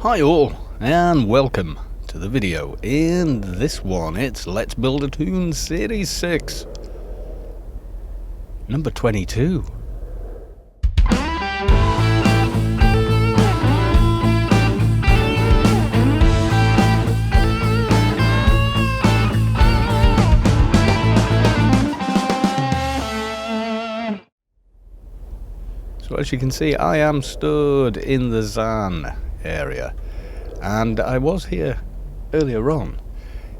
Hi all, and welcome to the video. In this one, it's Let's Build a Toon Series 6, number 22. So as you can see, I am stood in the t00n area, and I was here earlier on,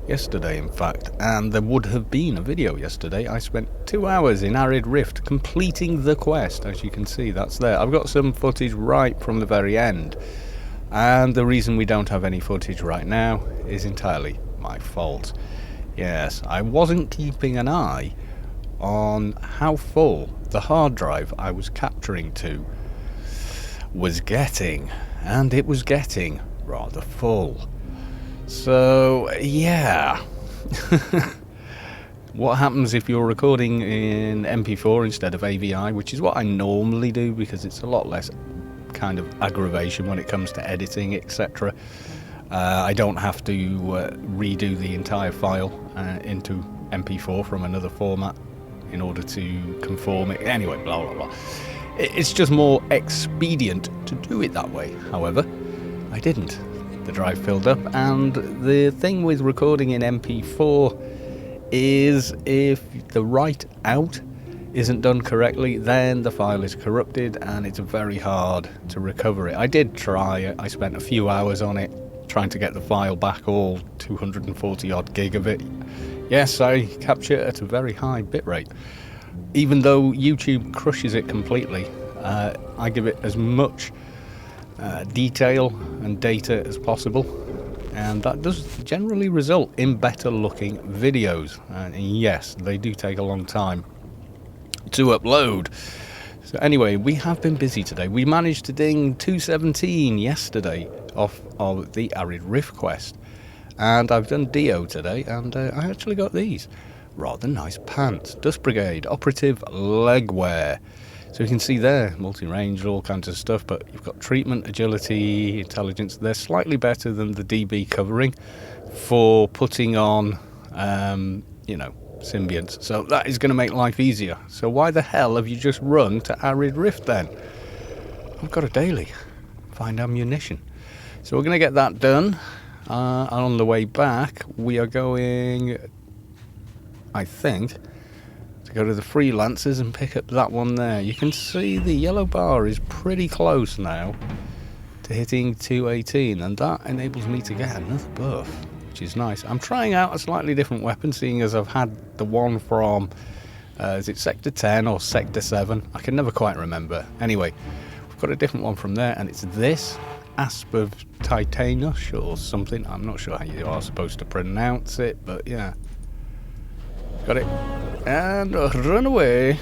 yesterday in fact, and there would have been a video yesterday. I spent 2 hours in Arid Rift completing the quest. As you can see, that's there. I've got some footage right from the very end, and the reason we don't have any footage right now is entirely my fault. Yes, I wasn't keeping an eye on how full the hard drive I was capturing to was getting, and it was getting rather full. So yeah. What happens if you're recording in MP4 instead of AVI, which is what I normally do because it's a lot less kind of aggravation when it comes to editing, etc. I don't have to redo the entire file into MP4 from another format in order to conform it. Anyway, blah blah blah. It's just more expedient to do it that way. However, I didn't. The drive filled up, and the thing with recording in MP4 is if the write out isn't done correctly, then the file is corrupted and it's very hard to recover it. I did try it. I spent a few hours on it trying to get the file back, all 240 odd gig of it. Yes, I capture it at a very high bitrate. Even though YouTube crushes it completely, I give it as much detail and data as possible, and that does generally result in better looking videos. And yes, they do take a long time to upload. So anyway, we have been busy today. We managed to ding t00n yesterday off of the Arid Rift quest. And I've done Dio today, and I actually got these rather nice pants. Dust Brigade Operative Legwear. So you can see there, multi-range, all kinds of stuff, but you've got treatment, agility, intelligence. They're slightly better than the DB covering for putting on, symbionts. So that is going to make life easier. So why the hell have you just run to Arid Rift then? I've got a daily. Find ammunition. So we're going to get that done. On the way back, we are going, I think, to go to the Freelancers and pick up that one there. You can see the yellow bar is pretty close now to hitting 218, and that enables me to get another buff, which is nice. I'm trying out a slightly different weapon, seeing as I've had the one from, is it Sector 10 or Sector 7? I can never quite remember. Anyway, we've got a different one from there, and it's this Asp of Titanus or something. I'm not sure how you are supposed to pronounce it, but yeah. Got it. And run away.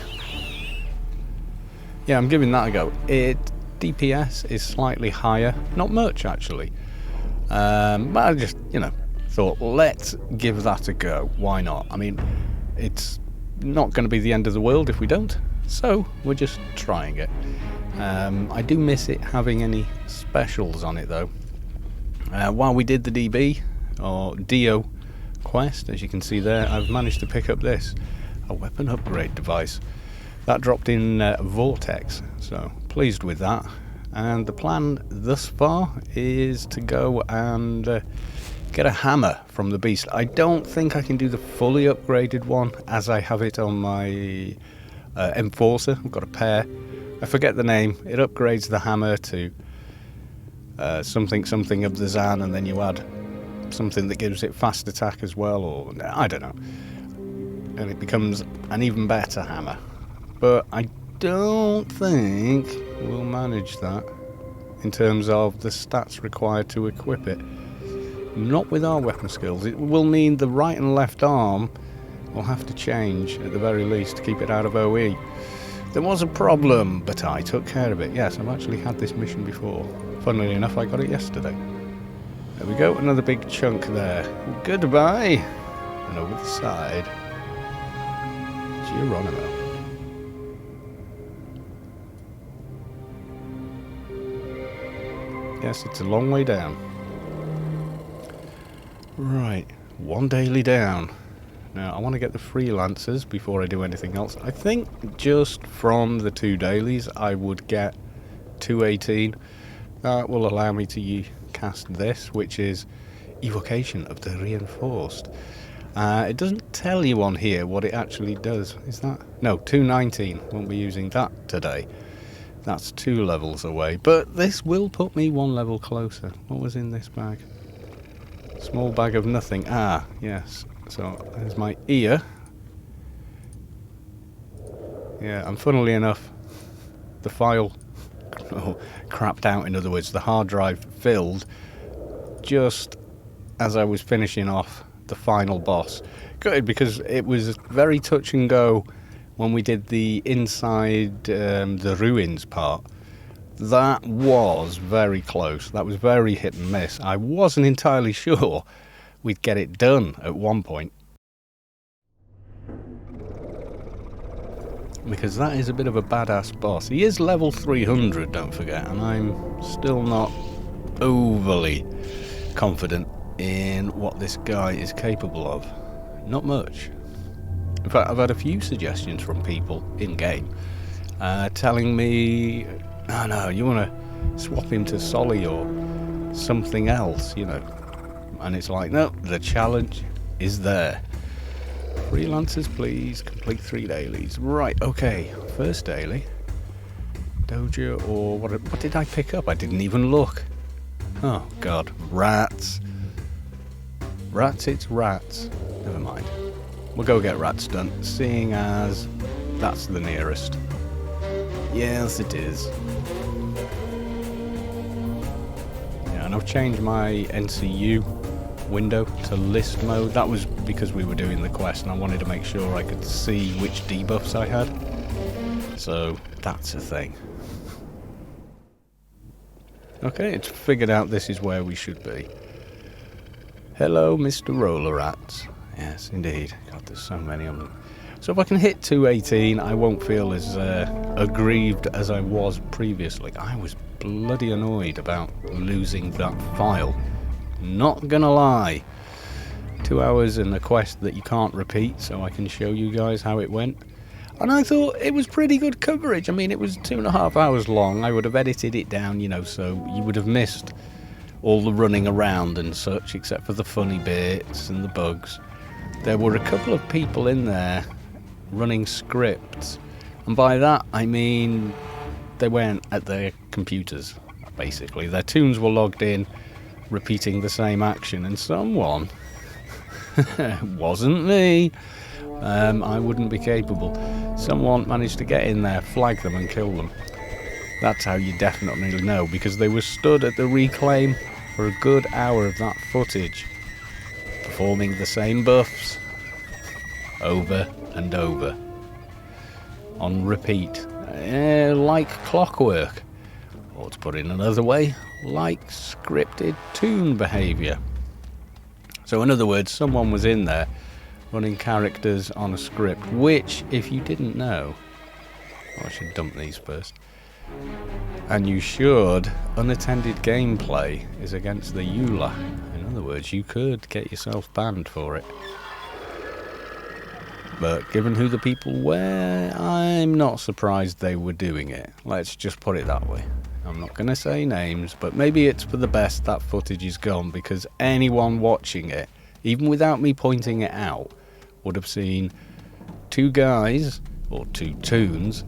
Yeah, I'm giving that a go. DPS is slightly higher. Not much, actually. But I just, thought, let's give that a go. Why not? I mean, it's not going to be the end of the world if we don't. So, we're just trying it. I do miss it having any specials on it, though. While we did the DB, or Dio quest, as you can see there, I've managed to pick up this, a weapon upgrade device. That dropped in Vortex, so pleased with that. And the plan thus far is to go and get a hammer from the beast. I don't think I can do the fully upgraded one, as I have it on my Enforcer. I've got a pair. I forget the name. It upgrades the hammer to something of the t00n, and then you add something that gives it fast attack as well, or I don't know. And it becomes an even better hammer. But I don't think we'll manage that in terms of the stats required to equip it. Not with our weapon skills. It will mean the right and left arm will have to change at the very least to keep it out of OE. There was a problem, but I took care of it. Yes, I've actually had this mission before. Funnily enough, I got it yesterday. There we go, another big chunk there. Goodbye. And over the side, Geronimo. Yes, it's a long way down. Right, one daily down. Now, I want to get the freelancers before I do anything else. I think just from the 2 dailies, I would get 218. That will allow me to cast this, which is Evocation of the Reinforced. It doesn't tell you on here what it actually does. Is that? No, 219. Won't be using that today. That's 2 levels away. But this will put me 1 level closer. What was in this bag? Small bag of nothing. Ah, yes. So, there's my ear. Yeah, and funnily enough, the file crapped out, in other words, the hard drive filled just as I was finishing off the final boss. Good, because it was very touch and go when we did the inside the ruins part. That was very close. That was very hit and miss. I wasn't entirely sure we'd get it done at one point, because that is a bit of a badass boss. He is level 300, don't forget, and I'm still not overly confident in what this guy is capable of. Not much. In fact, I've had a few suggestions from people in-game telling me, no, you want to swap him to Solly or something else, you know. And it's like, no, the challenge is there. Freelancers, please, complete 3 dailies. Right, okay, first daily. Doja, or what did I pick up? I didn't even look. Oh, God, rats. Rats, it's rats. Never mind. We'll go get rats done, seeing as that's the nearest. Yes, it is. Yeah, and I've changed my NCU window to list mode. That was because we were doing the quest and I wanted to make sure I could see which debuffs I had. So that's a thing. Okay, it's figured out this is where we should be. Hello, Mr. Roller Rats. Yes, indeed. God, there's so many of them. So if I can hit 218, I won't feel as aggrieved as I was previously. I was bloody annoyed about losing that file. Not gonna lie. 2 hours in a quest that you can't repeat, so I can show you guys how it went. And I thought it was pretty good coverage. I mean, it was 2.5 hours long. I would have edited it down, you know, so you would have missed all the running around and such, except for the funny bits and the bugs. There were a couple of people in there running scripts, and by that I mean they weren't at their computers, basically. Their tunes were logged in, repeating the same action, and someone, wasn't me, I wouldn't be capable, someone managed to get in there, flag them and kill them. That's how you definitely know, because they were stood at the reclaim for a good hour of that footage, performing the same buffs over and over on repeat, like clockwork, or to put it another way, like scripted toon behaviour. So in other words, someone was in there running characters on a script, which, if you didn't know, I should dump these first, and you should, unattended gameplay is against the EULA. In other words, you could get yourself banned for it. But given who the people were, I'm not surprised they were doing it. Let's just put it that way. I'm not going to say names, but maybe it's for the best that footage is gone, because anyone watching it, even without me pointing it out, would have seen 2 guys, or 2 toons,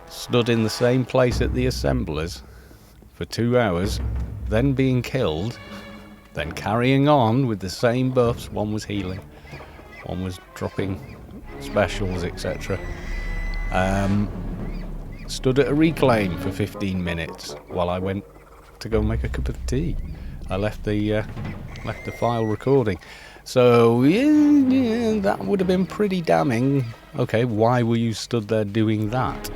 stood in the same place at the assemblers for 2 hours, then being killed, then carrying on with the same buffs. One was healing, one was dropping specials, etc. Stood at a reclaim for 15 minutes while I went to go make a cup of tea. I left the file recording. So yeah, that would have been pretty damning. Okay, why were you stood there doing that?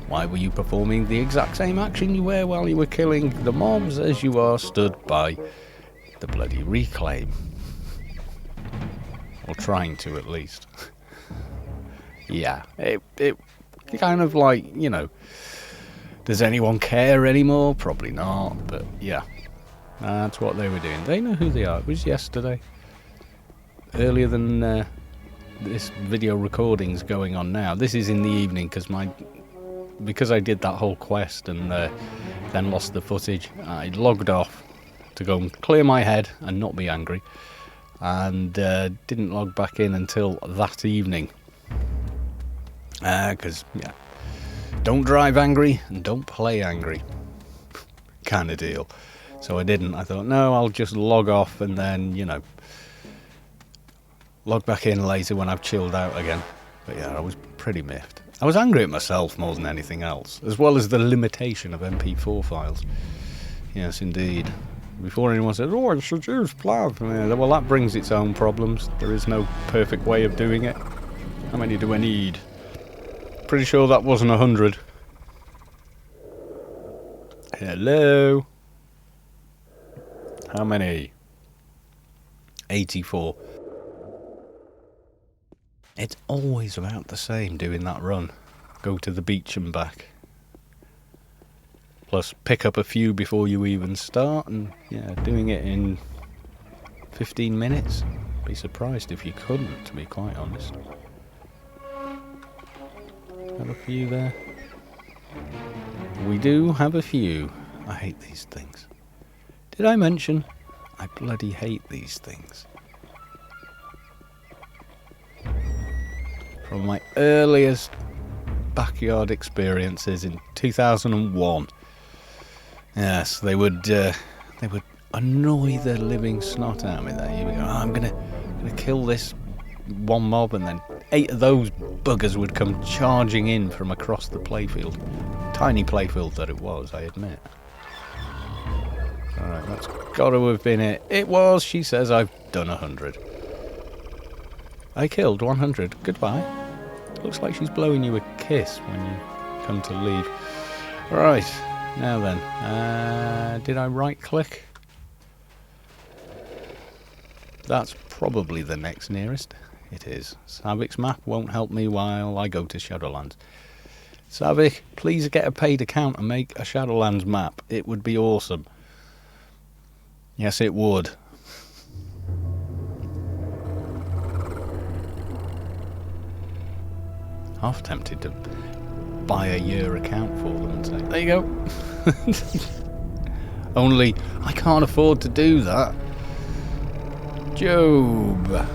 Why were you performing the exact same action you were while you were killing the mobs as you are stood by the bloody reclaim? Or trying to, at least. Yeah, it kind of like, you know, Does anyone care anymore? Probably not, but yeah. That's what they were doing. They know who they are. It was yesterday. Earlier than this video recording's going on now. This is in the evening because I did that whole quest and then lost the footage. I logged off to go and clear my head and not be angry, and didn't log back in until that evening. Because yeah, don't drive angry and don't play angry, kind of deal. So I didn't. I thought, no, I'll just log off and then, you know, log back in later when I've chilled out again. But yeah, I was pretty miffed. I was angry at myself more than anything else, as well as the limitation of MP4 files. Yes, indeed. Before anyone says, oh, I should use PLAV. Yeah, well, that brings its own problems. There is no perfect way of doing it. How many do I need? Pretty sure that wasn't 100. Hello? How many? 84. It's always about the same doing that run. Go to the beach and back. Plus pick up a few before you even start, and yeah, doing it in 15 minutes. Be surprised if you couldn't, to be quite honest. Have a few there. We do have a few. I hate these things. Did I mention? I bloody hate these things. From my earliest backyard experiences in 2001. Yes, they would annoy the living snot out of me there. You would go, oh, I'm gonna kill this one mob, and then 8 of those buggers would come charging in from across the playfield. Tiny playfield that it was, I admit. Alright, that's gotta have been it. It was, she says I've done 100. I killed 100. Goodbye. Looks like she's blowing you a kiss when you come to leave. Right, now then. Did I right click? That's probably the next nearest. It is. Savik's map won't help me while I go to Shadowlands. Savik, please get a paid account and make a Shadowlands map. It would be awesome. Yes, it would. Half tempted to buy a year account for them and say, there you go. Only I can't afford to do that. Job.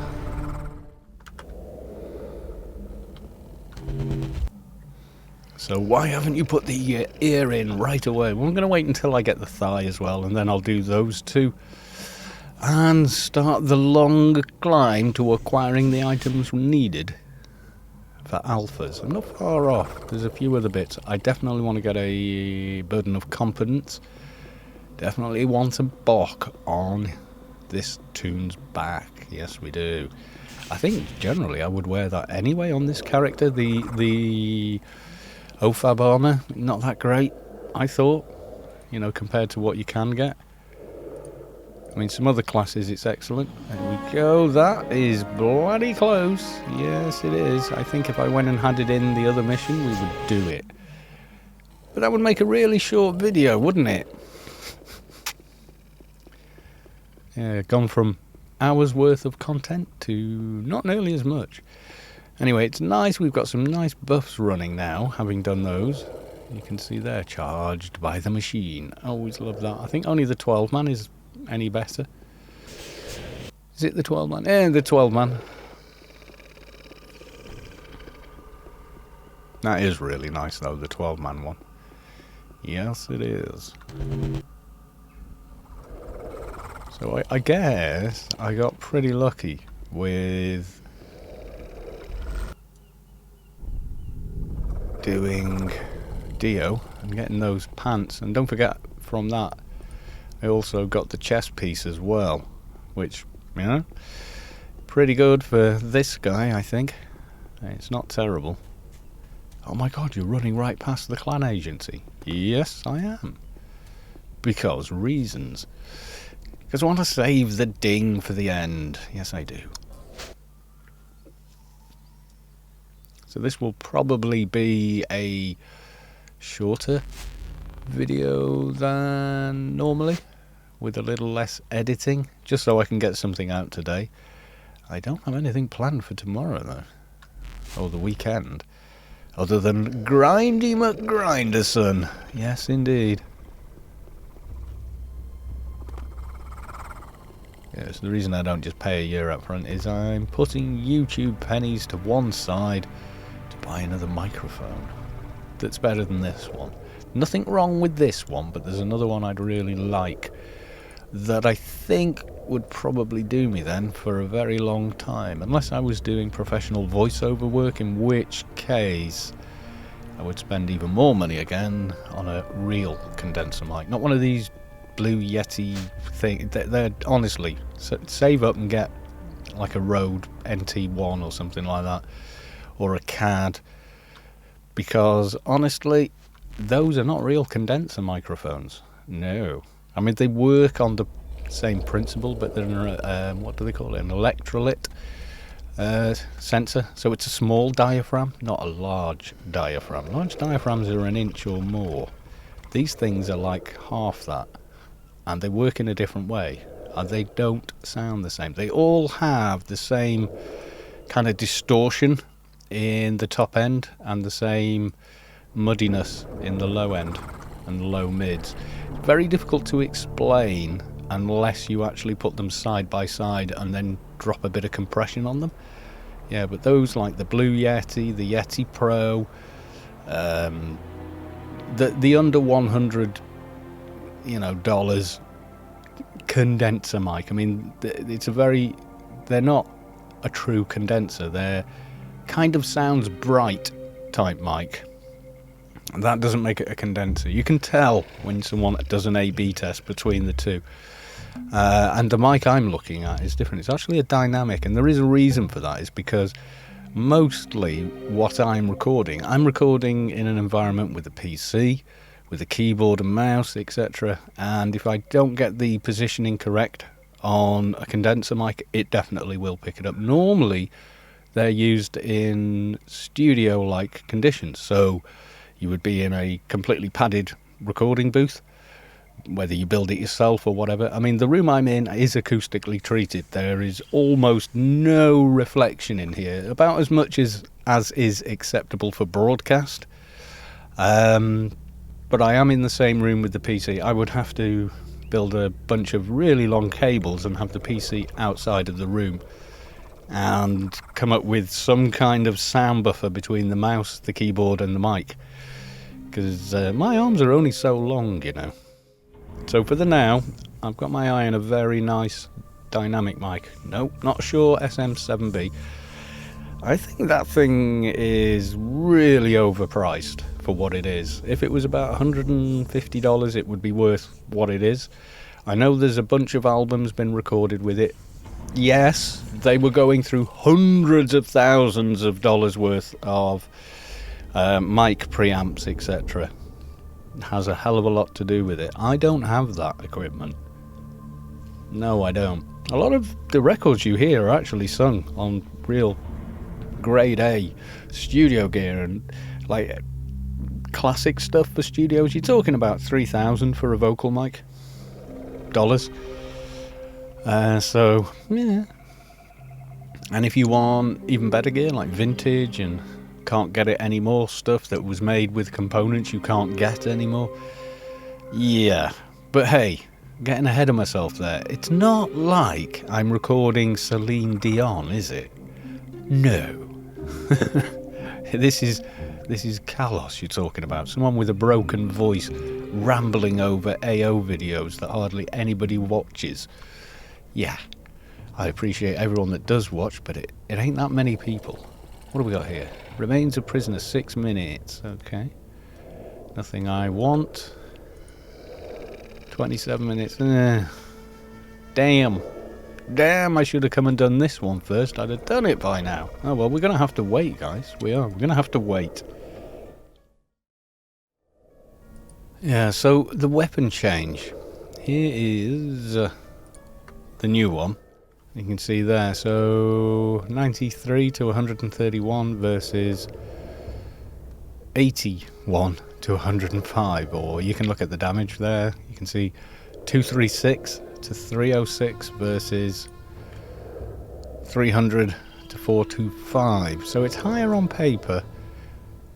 So why haven't you put the ear in right away? Well, I'm going to wait until I get the thigh as well, and then I'll do those two. And start the long climb to acquiring the items needed for alphas. I'm not far off. There's a few other bits. I definitely want to get a Burden of Competence. Definitely want a Bok on this toon's back. Yes, we do. I think generally I would wear that anyway on this character. The OFAB armor, not that great, I thought, you know, compared to what you can get. I mean, some other classes it's excellent. There we go. That is bloody close. Yes, it is. I think if I went and had it in the other mission, we would do it. But that would make a really short video, wouldn't it? Yeah, gone from hours worth of content to not nearly as much. Anyway, it's nice. We've got some nice buffs running now, having done those. You can see they're charged by the machine. Always love that. I think only the 12-man is any better. Is it the 12-man? The 12-man. That is really nice, though, the 12-man one. Yes, it is. So I guess I got pretty lucky with doing Dio and getting those pants. And don't forget, from that, I also got the chest piece as well, which, you know, pretty good for this guy, I think. It's not terrible. Oh my god, you're running right past the clan agency. Yes, I am. Because reasons. Because I want to save the ding for the end. Yes, I do. So this will probably be a shorter video than normally, with a little less editing, just so I can get something out today. I don't have anything planned for tomorrow though, or the weekend, other than Grindy McGrinderson. Yes, indeed. Yes, the reason I don't just pay a year up front is I'm putting YouTube pennies to one side to buy another microphone that's better than this one. Nothing wrong with this one, but there's another one I'd really like that I think would probably do me then for a very long time, unless I was doing professional voiceover work, in which case I would spend even more money again on a real condenser mic, not one of these Blue Yeti thing. They're honestly, save up and get like a Rode NT1 or something like that, or a CAD, because honestly those are not real condenser microphones. No, I mean they work on the same principle, but they're what do they call it, an electrolyte sensor, so it's a small diaphragm, not a large diaphragm. Large diaphragms are an inch or more. These things are like half that, and they work in a different way, and they don't sound the same. They all have the same kind of distortion in the top end and the same muddiness in the low end and the low mids. It's very difficult to explain unless you actually put them side by side and then drop a bit of compression on them. Yeah, but those like the Blue Yeti, the Yeti Pro, the under $100 dollars condenser mic, I mean they're not a true condenser, they're kind of sounds bright type mic. That doesn't make it a condenser. You can tell when someone does an A/B test between the two, and the mic I'm looking at is different. It's actually a dynamic, and there is a reason for that. Is because mostly what I'm recording in an environment with a PC, with a keyboard and mouse, etc. And if I don't get the positioning correct on a condenser mic, it definitely will pick it up. Normally they're used in studio-like conditions, so you would be in a completely padded recording booth, whether you build it yourself or whatever. I mean, the room I'm in is acoustically treated. There is almost no reflection in here, about as much as is acceptable for broadcast. But I am in the same room with the PC. I would have to build a bunch of really long cables and have the PC outside of the room and come up with some kind of sound buffer between the mouse, the keyboard and the mic, because my arms are only so long, you know. So for the now, I've got my eye on a very nice dynamic mic. Nope, not Shure SM7B. I think that thing is really overpriced for what it is. If it was about $150, it would be worth what it is. I know there's a bunch of albums been recorded with it. Yes, they were going through hundreds of thousands of dollars worth of mic preamps, etc. It has a hell of a lot to do with it. I don't have that equipment. No, I don't. A lot of the records you hear are actually sung on real grade A studio gear, and like classic stuff for studios. You're talking about $3,000 for a vocal mic. So yeah. And if you want even better gear like vintage and can't get it anymore, stuff that was made with components you can't get anymore, yeah. But hey, getting ahead of myself there. It's not like I'm recording Celine Dion, is it? No. This is Kalos you're talking about. Someone with a broken voice rambling over AO videos that hardly anybody watches. Yeah, I appreciate everyone that does watch, but it ain't that many people. What have we got here? Remains a prisoner, 6 minutes. Okay. Nothing I want. 27 minutes. Damn, I should have come and done this one first. I'd have done it by now. Oh well, we're going to have to wait, guys. We're going to have to wait. Yeah, so the weapon change. Here is the new one. You can see there. So 93 to 131 versus 81 to 105, or you can look at the damage there. You can see 236 to 306 versus 300 to 425. So it's higher on paper.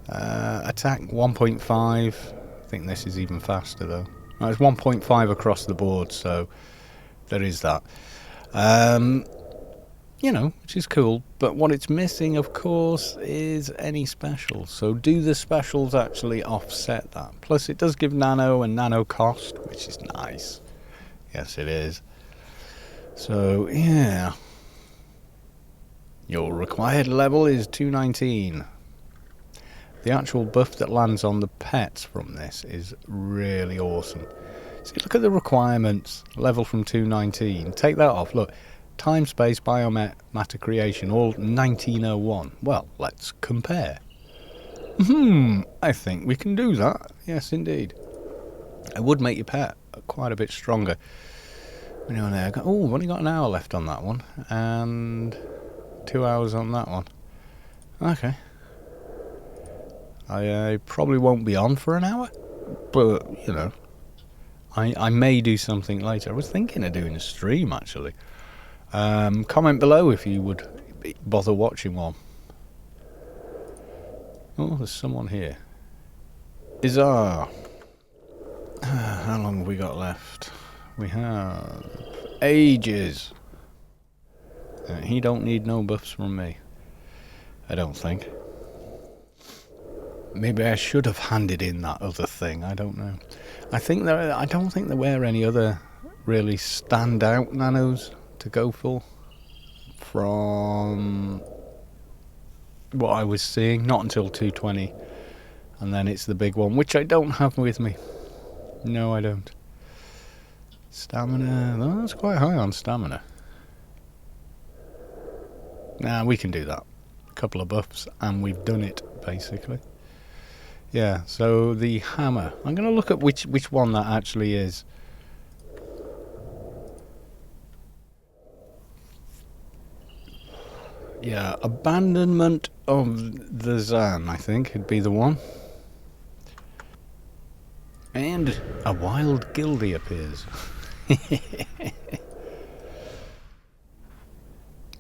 Attack 1.5. I think this is even faster though. No, it's 1.5 across the board, so there is that. You know, which is cool, but what it's missing, of course, is any specials. So do the specials actually offset that? Plus it does give nano and nano cost, which is nice. Yes, it is. So, yeah. Your required level is 219. The actual buff that lands on the pets from this is really awesome. See, look at the requirements. Level from 219. Take that off, look. Time, space, biomatter creation, all 1901. Well, let's compare. I think we can do that. Yes, indeed. It would make your pet quite a bit stronger. Oh, we've only got an hour left on that one. And 2 hours on that one. Okay. I probably won't be on for an hour. But, you know, I may do something later. I was thinking of doing a stream, actually. Comment below if you would bother watching one. Oh, there's someone here. Izar. How long have we got left? We have ages. He don't need no buffs from me. I don't think. Maybe I should have handed in that other thing. I don't know. I don't think there were any other really standout nanos to go for from what I was seeing. Not until 220, and then it's the big one, which I don't have with me. No, I don't. Stamina, oh, that's quite high on stamina. Nah, we can do that. A couple of buffs and we've done it, basically. Yeah, so the hammer, I'm going to look at which one that actually is. Yeah, Abandonment of the Zan, I think, would be the one. And a wild Gildy appears.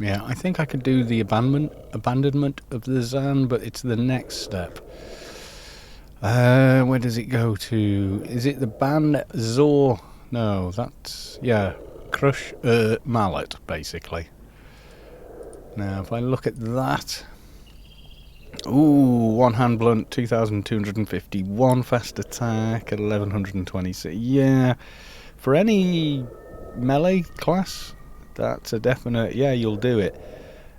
Yeah, I think I could do the abandonment of the Zan, but it's the next step. Where does it go to? Is it the Ban Zor? No, that's, yeah, Crush Mallet, basically. Now, if I look at that, ooh, one hand blunt, 2,251, fast attack at 1,126. Yeah, for any melee class, that's a definite, yeah, you'll do it.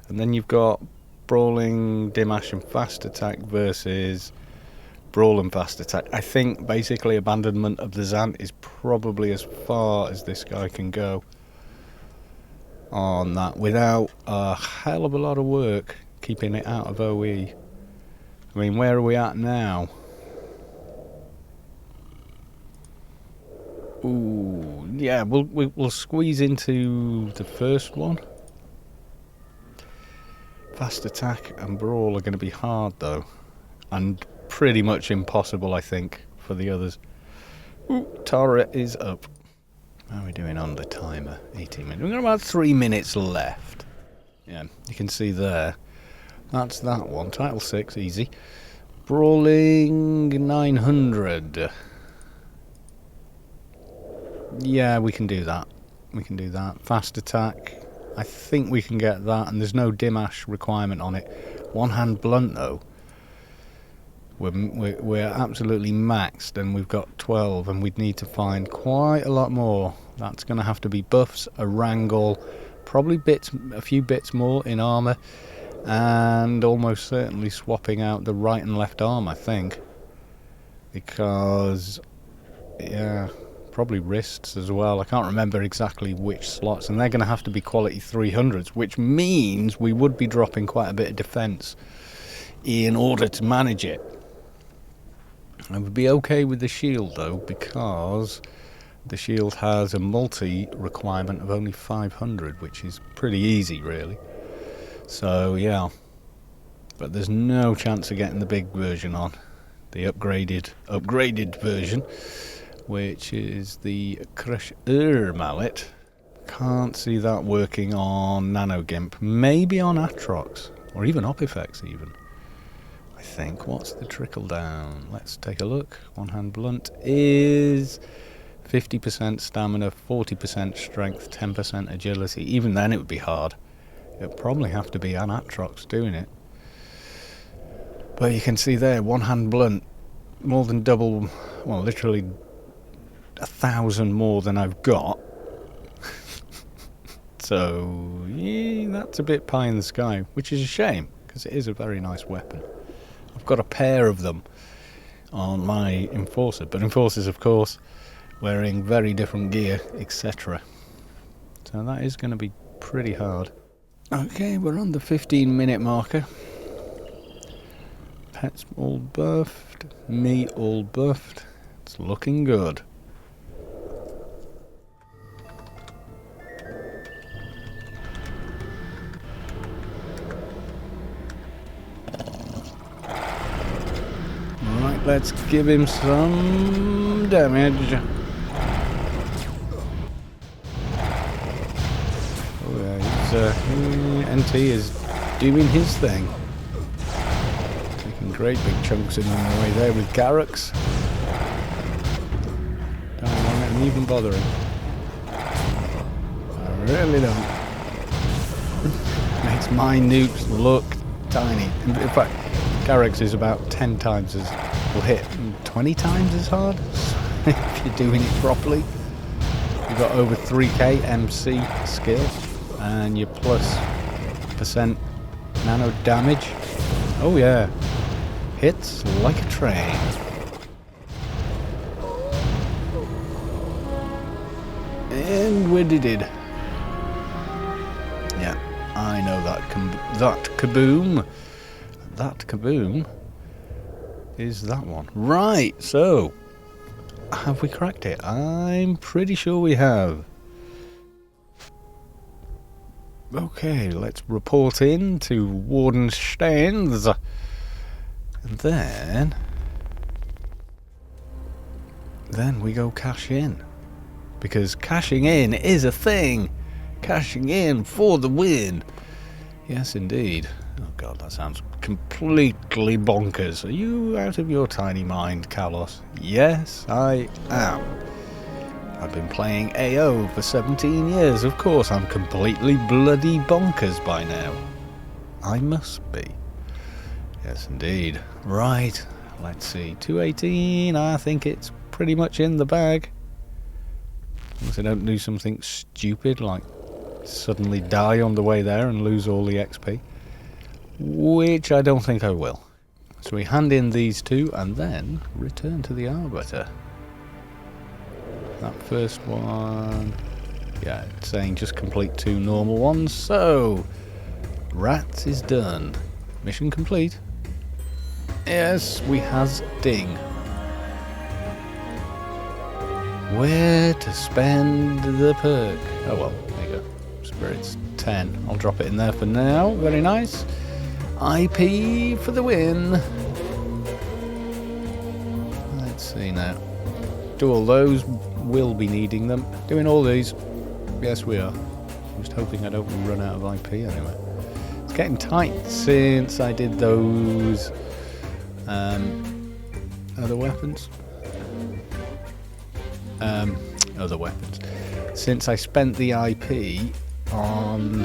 And then you've got brawling, dimash and fast attack versus brawl and fast attack. I think basically abandonment of the Zan is probably as far as this guy can go on that without a hell of a lot of work keeping it out of OE. I mean, where are we at now? Ooh, yeah, we'll squeeze into the first one. Fast attack and brawl are going to be hard though, and pretty much impossible, I think, for the others. Ooh, Tara is up. How are we doing on the timer? 18 minutes. We've got about 3 minutes left. Yeah, you can see there. That's that one. Title 6, easy. Brawling 900. Yeah, we can do that. We can do that. Fast attack. I think we can get that, and there's no dimash requirement on it. One hand blunt though. We're absolutely maxed, and we've got 12, and we'd need to find quite a lot more. That's going to have to be buffs, a wrangle, probably a few bits more in armour, and almost certainly swapping out the right and left arm, I think. Because, yeah, probably wrists as well. I can't remember exactly which slots, and they're going to have to be quality 300s, which means we would be dropping quite a bit of defence in order to manage it. I would be okay with the shield though, because the shield has a multi requirement of only 500, which is pretty easy really. So yeah, but there's no chance of getting the big version on. the upgraded version, which is the Crusher mallet. Can't see that working on Nano Gimp. Maybe on Atrox, or even Opifex even. I think. What's the trickle down? Let's take a look. One hand blunt is 50% stamina, 40% strength, 10% agility. Even then it would be hard. It would probably have to be an Atrox doing it. But you can see there, one hand blunt, more than double, well, literally 1,000 more than I've got. So, yeah, that's a bit pie in the sky, which is a shame, because it is a very nice weapon. I've got a pair of them on my Enforcer, but Enforcers, of course, wearing very different gear, etc. So that is going to be pretty hard. Okay, we're on the 15-minute marker. Pets all buffed, me all buffed. It's looking good. Right, let's give him some damage. Oh yeah, NT is doing his thing. Taking great big chunks in on the way there with Garrux. Don't want him even bothering. I really don't. Makes my nukes look tiny. In fact, Garrux is about 10 times as, will hit 20 times as hard if you're doing it properly. You've got over 3k MC skill and your plus % nano damage. Oh yeah, hits like a train. And we did it. Yeah, I know that kaboom. That kaboom is that one. Right, so have we cracked it? I'm pretty sure we have. Okay, let's report in to Wardenstein's. And then we go cash in. Because cashing in is a thing. Cashing in for the win. Yes, indeed. Oh god, that sounds completely bonkers. Are you out of your tiny mind, Kalos? Yes, I am. I've been playing AO for 17 years. Of course, I'm completely bloody bonkers by now. I must be. Yes, indeed. Right, let's see. 218, I think it's pretty much in the bag. Unless I don't do something stupid, like suddenly die on the way there and lose all the XP. Which I don't think I will. So we hand in these two and then return to the Arbiter. That first one, yeah, it's saying just complete 2 normal ones. So, Rats is done. Mission complete. Yes, we has ding. Where to spend the perk? Oh well, there you go. Spirit's 10. I'll drop it in there for now. Very nice. IP for the win. Let's see now. Do all those. Will be needing them. Doing all these. Yes, we are. I'm just hoping I don't run out of IP anyway. It's getting tight since I did those other weapons. Other weapons. Since I spent the IP on...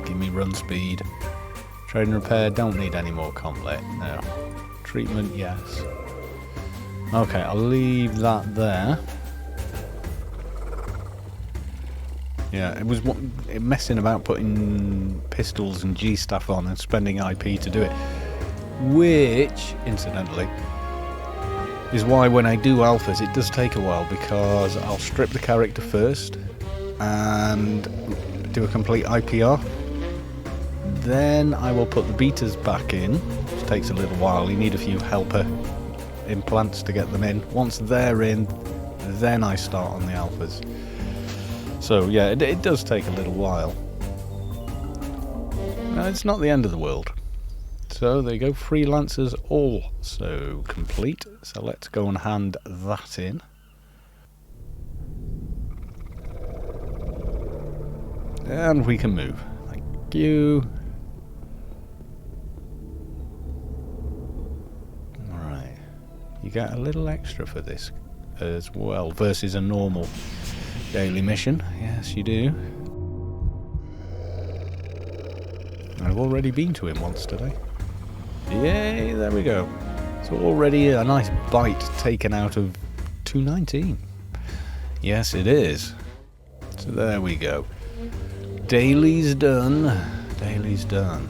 Give me run speed. Trade and repair, don't need any more complet. No. Treatment, yes. Okay, I'll leave that there. Yeah, it was messing about putting pistols and G stuff on and spending IP to do it. Which, incidentally, is why when I do alphas it does take a while, because I'll strip the character first and do a complete IPR. Then I will put the betas back in, which takes a little while. You need a few helper implants to get them in. Once they're in, then I start on the alphas. So yeah, it does take a little while. No, it's not the end of the world. So there you go, freelancers also complete. So let's go and hand that in. And we can move. Thank you. Alright. You get a little extra for this as well, versus a normal daily mission. Yes, you do. I've already been to him once today. Yay, there we go. So already a nice bite taken out of 219. Yes, it is. So there we go. Daily's done. Daily's done.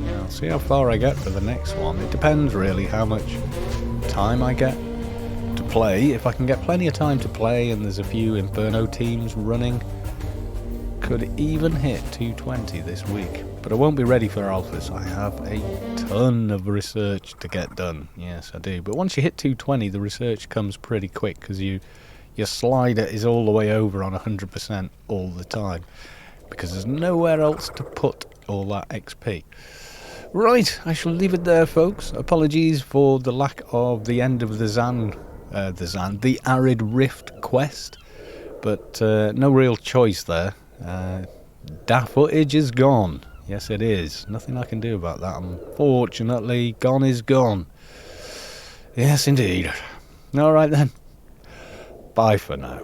Yeah, I'll see how far I get for the next one. It depends really how much time I get to play. If I can get plenty of time to play and there's a few Inferno teams running, could even hit 220 this week. But I won't be ready for alphas. I have a ton of research to get done. Yes, I do. But once you hit 220, the research comes pretty quick because your slider is all the way over on 100% all the time. Because there's nowhere else to put all that XP. Right, I shall leave it there, folks. Apologies for the lack of the end of the Arid Rift quest. But no real choice there. That footage is gone. Yes, it is. Nothing I can do about that. Unfortunately, gone is gone. Yes, indeed. Alright then. Bye for now.